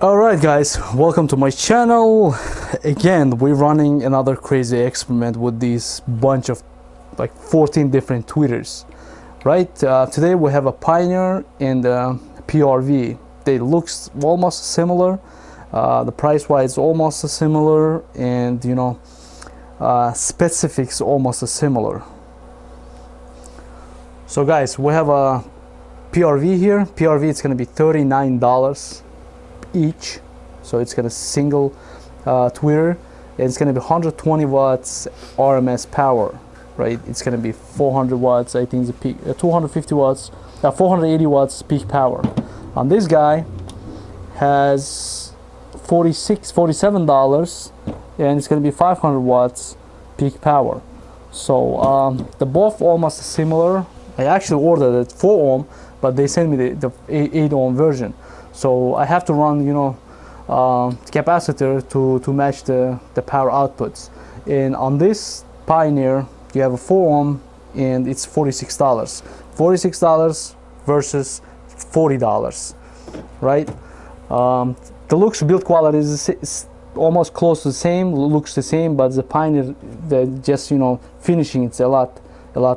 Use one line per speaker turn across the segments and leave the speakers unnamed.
Alright guys, welcome to my channel. Again, we're running another crazy experiment with these bunch of like 14 different tweeters, right? Today we have a Pioneer and a PRV. They look almost similar, the price wise almost similar, and specifics almost similar. So guys, we have a PRV here. PRV is going to be $39 each, so it's gonna single tweeter, and it's gonna be 120 watts RMS power, right? It's gonna be 400 watts, I think, the peak, 250 watts, 480 watts peak power. This guy has $47, and it's gonna be 500 watts peak power. So the both almost similar. I actually ordered it 4 ohm, but they sent me the 8 ohm version. So I have to run, capacitor to match the power outputs. And on this Pioneer, you have a 4 ohm, and it's $46. $46 versus $40, right? The looks, build quality is almost close to the same, looks the same, but the Pioneer, just finishing, it's a lot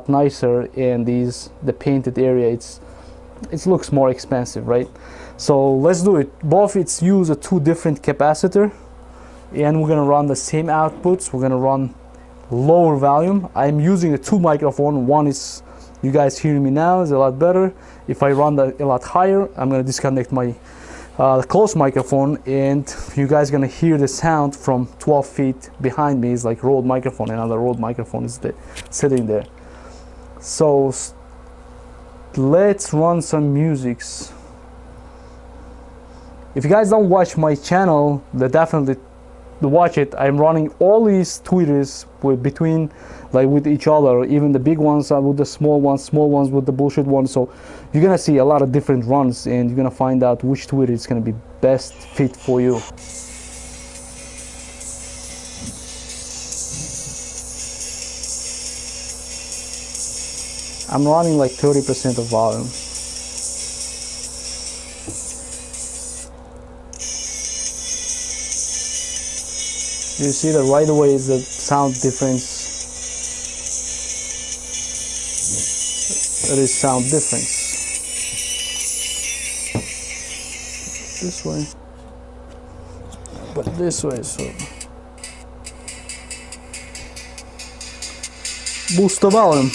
nicer, and the painted area, it looks more expensive, right? So let's do it. Both it's use a 2 different capacitor, and we're gonna run the same outputs. We're gonna run lower volume. I'm using a 2 microphone. One is, you guys hear me now, is a lot better. If I run a lot higher, I'm gonna disconnect my close microphone, and you guys gonna hear the sound from 12 feet behind me. Is like Rode microphone. Another Rode microphone is sitting there. So let's run some musics. If you guys don't watch my channel, then definitely watch it. I'm running all these tweeters with each other, even the big ones with the small ones with the bullshit ones. So you're gonna see a lot of different runs, and you're gonna find out which tweeter is gonna be best fit for you. I'm running like 30% of volume. You see that right away is the sound difference. There is sound difference. This way, but this way, so boost the volume.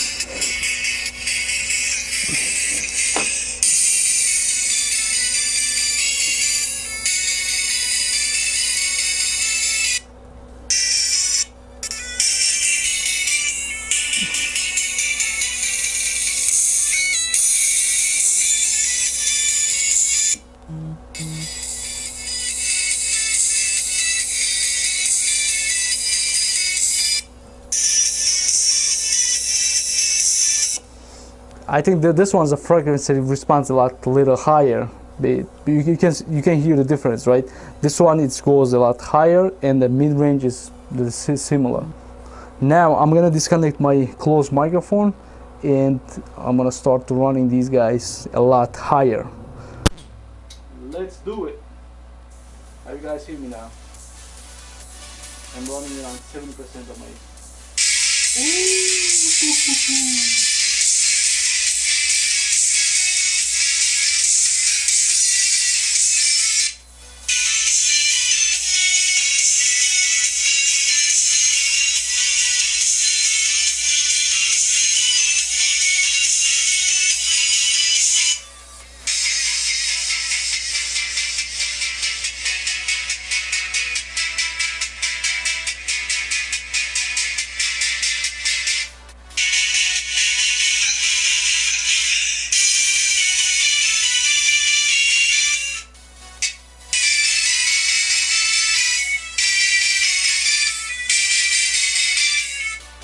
I think that this one's a frequency response a little higher. You can hear the difference, right? This one, it goes a lot higher, and the mid range is similar. Now I'm gonna disconnect my closed microphone, and I'm gonna start running these guys a lot higher. Let's do it. How you guys hear me now? I'm running around 70% of my.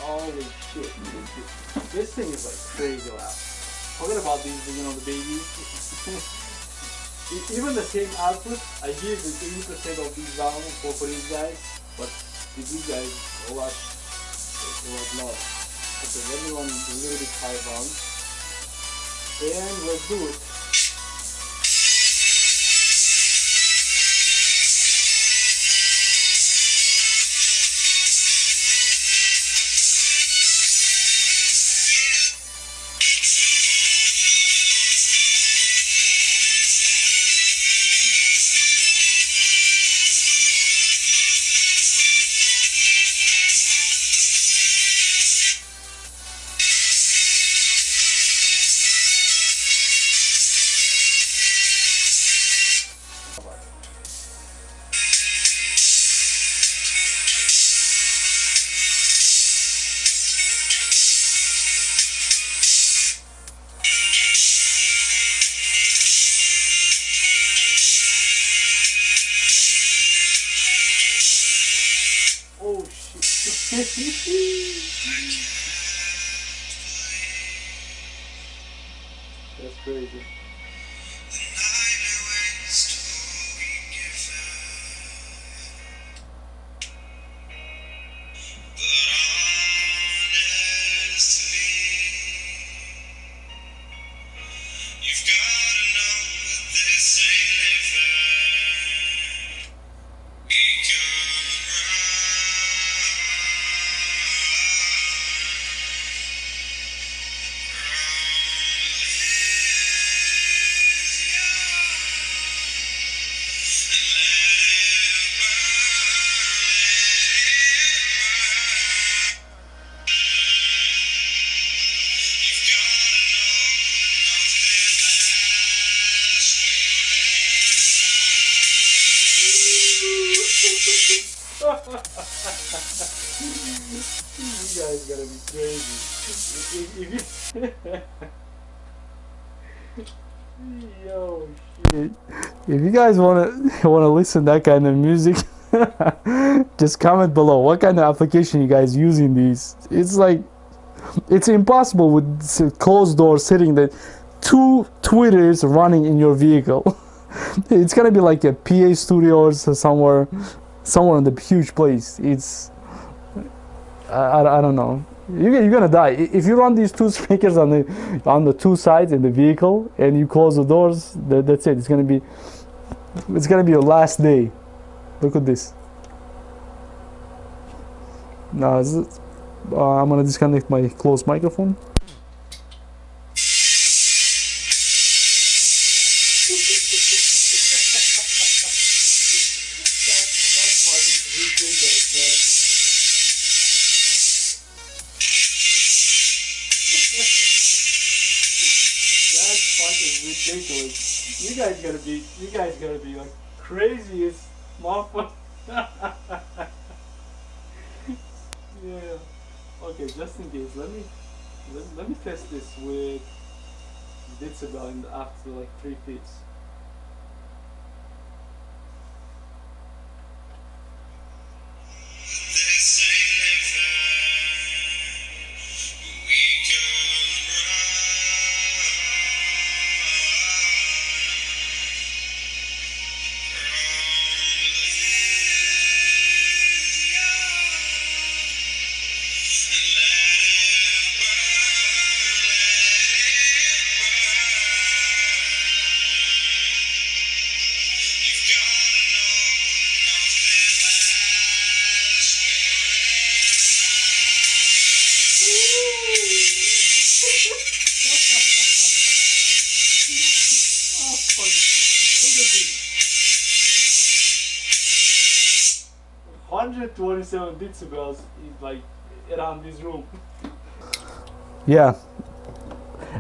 Holy shit, this thing is like crazy loud. Forget about these, the babies. Even the same output, I give the 80% of these volume for these guys, but with these guys, a lot lower. Okay, let me run a little bit high volume. And let's do it. That's crazy. You guys gotta be crazy. Yo, shit. If you guys wanna listen to that kind of music, just comment below what kind of application you guys using these. It's like, it's impossible with closed doors sitting there, two tweeters running in your vehicle. It's gonna be like a PA studio or somewhere in the huge place. It's I don't know. You're gonna die if you run these two speakers on the two sides in the vehicle and you close the doors. That's it. It's gonna be your last day. Look at this. Now I'm gonna disconnect my closed microphone. Ridiculous. You guys gotta be like craziest motherfucker. Yeah. Okay, just in case, let me test this with decibel after like 3 feet. Oh, 127 decibels is like around this room. Yeah,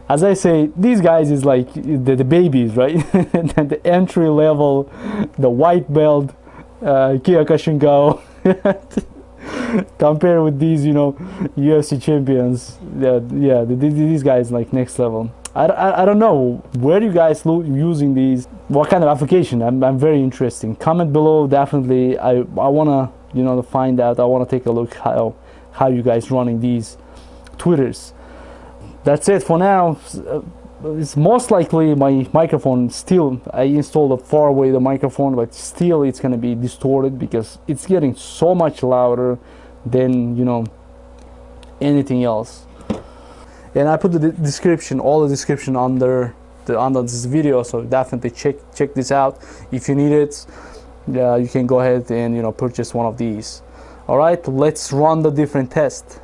as I say, these guys is like the babies, right? The entry level, the white belt, Kyokushinkai. Compared with these, UFC champions. Yeah, these guys like next level. I don't know where you guys using these, what kind of application. I'm very interested. Comment below, definitely. I wanna to find out. I wanna take a look how you guys running these tweeters. That's it for now. It's most likely my microphone still, I installed a far away the microphone, but still it's gonna be distorted because it's getting so much louder than anything else. And I put the description, all the description under this video, so definitely check this out. If you need it, you can go ahead and purchase one of these. All right, let's run the different test.